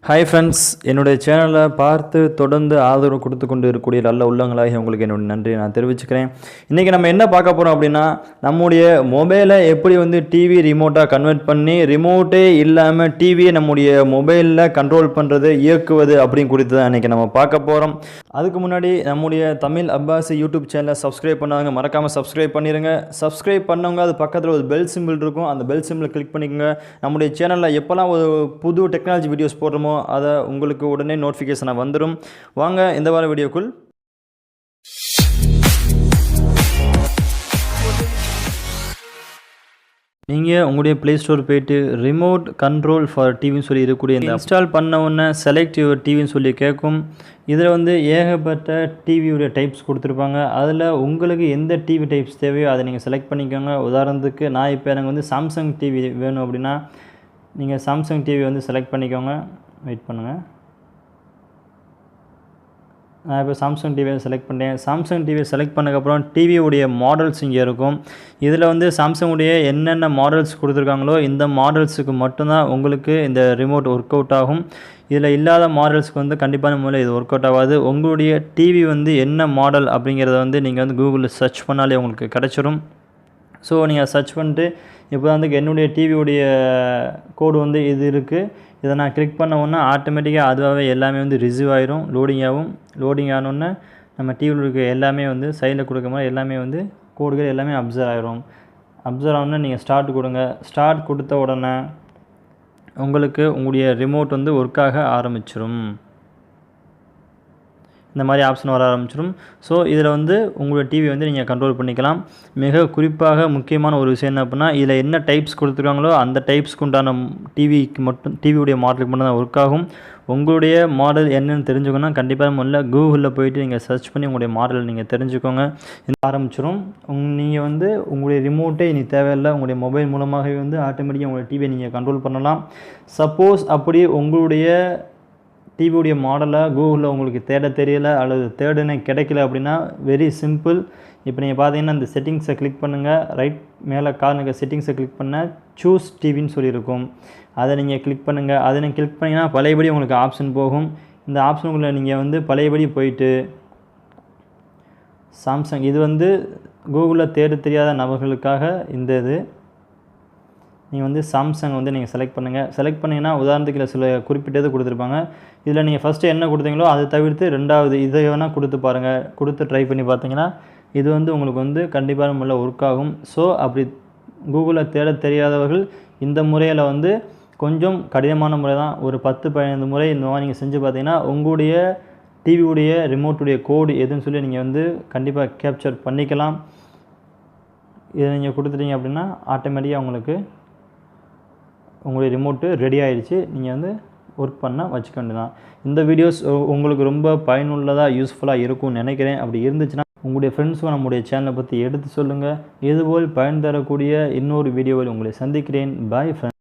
Hi friends, என்னுடைய சேனலை பார்த்து தொடர்ந்து ஆதரவு கொடுத்து கொண்டு இருக்கக்கூடிய நல்ல உள்ளங்களாகி உங்களுக்கு என்னுடைய நன்றி நான் தெரிவிச்சுக்கிறேன். இன்றைக்கி நம்ம என்ன பார்க்க போகிறோம் அப்படின்னா, நம்முடைய மொபைலை எப்படி டிவி ரிமோட்டாக கன்வெர்ட் பண்ணி ரிமோட்டே இல்லாமல் டிவியை நம்முடைய மொபைலில் கண்ட்ரோல் பண்ணுறது, இயக்குவது அப்படின்னு குறித்து தான் இன்றைக்கி நம்ம பார்க்க போகிறோம். அதுக்கு முன்னாடி நம்முடைய தமிழ் அப்பாஸ் யூடியூப் சேனலை சப்ஸ்கிரைப் பண்ணாங்க, மறக்காமல் சப்ஸ்கிரைப் பண்ணிடுங்க. சப்ஸ்கிரைப் பண்ணவங்க அது பக்கத்தில் ஒரு பெல் சிம்பிள் இருக்கும், அந்த பெல் சிம்பிளை கிளிக் பண்ணிக்கோங்க. நம்முடைய சேனலில் எப்போல்லாம் ஒரு புது டெக்னாலஜி வீடியோஸ் போடுறோமோ அதை உங்களுக்கு உடனே நோட்டிஃபிகேஷனாக வந்துடும். வாங்க இந்த வார வீடியோக்குள். நீங்கள் உங்களுடைய ப்ளே ஸ்டோர் போய்ட்டு ரிமோட் கண்ட்ரோல் ஃபார் டிவின்னு சொல்லி இருக்கக்கூடிய இந்த இன்ஸ்டால் பண்ண உடனே செலக்ட் யுவர் டிவின்னு சொல்லி கேட்கும். இதில் ஏகப்பட்ட டிவியுடைய டைப்ஸ் கொடுத்துருப்பாங்க. அதில் உங்களுக்கு எந்த டிவி டைப்ஸ் தேவையோ அதை நீங்கள் செலக்ட் பண்ணிக்கோங்க. உதாரணத்துக்கு நான் இப்போ எனக்கு சாம்சங் டிவி வேணும் அப்படின்னா நீங்கள் சாம்சங் டிவி செலக்ட் பண்ணிக்கோங்க. வெயிட் பண்ணுங்கள். நான் இப்போ சாம்சங் டிவியை செலக்ட் பண்ணேன். சாம்சங் டிவியை செலக்ட் பண்ணதுக்கப்புறம் டிவியுடைய மாடல்ஸ் இங்கே இருக்கும். இதில் சாம்சங்குடைய என்னென்ன மாடல்ஸ் கொடுத்துருக்காங்களோ இந்த மாடல்ஸுக்கு மட்டும்தான் உங்களுக்கு இந்த ரிமோட் ஒர்க் அவுட் ஆகும். இதில் இல்லாத மாடல்ஸ்க்கு கண்டிப்பான முறையில் இது ஒர்க் அவுட் ஆகாது. உங்களுடைய டிவி என்ன மாடல் அப்படிங்கிறத நீங்கள் கூகுளில் சர்ச் பண்ணாலே உங்களுக்கு கிடச்சிரும். ஸோ நீங்கள் சர்ச் பண்ணிட்டு இப்போ என்னுடைய டிவியுடைய கோடு இது இருக்குது. இதை நான் கிளிக் பண்ண உடனே ஆட்டோமேட்டிக்காக அதுவாகவே எல்லாமே ரிசீவ் ஆகிரும். லோடிங் ஆனோடனே நம்ம டிவியில் இருக்க எல்லாமே சைடில் கொடுக்க மாதிரி எல்லாமே கோடுகள் எல்லாமே அப்சர்வ் ஆகிரும். அப்சர்வ் ஆனோடனே நீங்கள் ஸ்டார்ட் கொடுங்க. ஸ்டார்ட் கொடுத்த உடனே உங்களுக்கு உங்களுடைய ரிமோட் ஒர்க் ஆக ஆரம்பிச்சிடும். இந்த மாதிரி ஆப்ஷன் வர ஆரம்பிச்சிடும். ஸோ இதில் உங்களுடைய டிவி நீங்கள் கண்ட்ரோல் பண்ணிக்கலாம். மிக குறிப்பாக முக்கியமான ஒரு விஷயம் என்ன அப்படின்னா, இதில் என்ன டைப்ஸ் கொடுத்துருக்காங்களோ அந்த டைப்ஸ்க்கு உண்டான டிவிக்கு மட்டும், டிவியுடைய மாடலுக்கு மட்டும் தான் ஒர்க் ஆகும். உங்களுடைய மாடல் என்னென்னு தெரிஞ்சுக்கணும். கண்டிப்பாக முதல்ல கூகுளில் போய்ட்டு நீங்கள் சர்ச் பண்ணி உங்களுடைய மாடல் நீங்கள் தெரிஞ்சுக்கோங்க. ஆரம்பிச்சிடும். நீங்கள் உங்களுடைய ரிமோட்டே இனி தேவையில்லை. உங்களுடைய மொபைல் மூலமாகவே ஆட்டோமேட்டிக்காக உங்களுடைய டிவியை நீங்கள் கண்ட்ரோல் பண்ணலாம். சப்போஸ் அப்படி உங்களுடைய டிவியுடைய மாடலை கூகுளில் உங்களுக்கு தேட தெரியலை அல்லது தேடுனே கிடைக்கல அப்படின்னா வெரி சிம்பிள். இப்போ நீங்கள் பார்த்தீங்கன்னா இந்த செட்டிங்ஸை கிளிக் பண்ணுங்கள். ரைட் மேலே கார்னருக்கு செட்டிங்ஸை கிளிக் பண்ணால் சூஸ் டிவின்னு சொல்லியிருக்கும். அதை நீங்கள் கிளிக் பண்ணுங்கள். அதை நீங்கள் கிளிக் பண்ணிங்கன்னா பழையபடி உங்களுக்கு ஆப்ஷன் போகும். இந்த ஆப்ஷனுக்குள்ளே நீங்கள் பழையபடி போயிட்டு சாம்சங் இது கூகுளில் தேட தெரியாத நபர்களுக்காக இந்த இது நீங்கள் சாம்சங் நீங்கள் செலக்ட் பண்ணுங்கள். செலக்ட் பண்ணிங்கன்னா உதாரணத்துக்கு சில குறிப்பிட்டது கொடுத்துருப்பாங்க. இதில் நீங்கள் ஃபஸ்ட்டு என்ன கொடுத்தீங்களோ அதை தவிர்த்து ரெண்டாவது இதை வேணால் கொடுத்து பாருங்கள். கொடுத்து ட்ரை பண்ணி பார்த்தீங்கன்னா இது உங்களுக்கு கண்டிப்பான முறையில் ஒர்க் ஆகும். ஸோ அப்படி கூகுளில் தேட தெரியாதவர்கள் இந்த முறையில் கொஞ்சம் கடினமான முறை தான். ஒரு 10-15 முறை இந்த மாதிரி நீங்கள் செஞ்சு பார்த்தீங்கன்னா உங்களுடைய டிவியுடைய ரிமோட்டுடைய கோடு எதுன்னு சொல்லி நீங்கள் கண்டிப்பாக கேப்சர் பண்ணிக்கலாம். இதை நீங்கள் கொடுத்துட்டீங்க அப்படின்னா ஆட்டோமேட்டிக்காக உங்களுடைய ரிமோட்டு ரெடி ஆகிடுச்சு. நீங்கள் ஒர்க் பண்ண வச்சுக்க வேண்டியதான். இந்த வீடியோஸ் உங்களுக்கு ரொம்ப பயனுள்ளதாக யூஸ்ஃபுல்லாக இருக்கும்னு நினைக்கிறேன். அப்படி இருந்துச்சுன்னா உங்களுடைய ஃப்ரெண்ட்ஸும் நம்முடைய சேனலை பற்றி எடுத்து சொல்லுங்கள். இதுபோல் பயன் தரக்கூடிய இன்னொரு வீடியோவில் உங்களை சந்திக்கிறேன். Bye friends.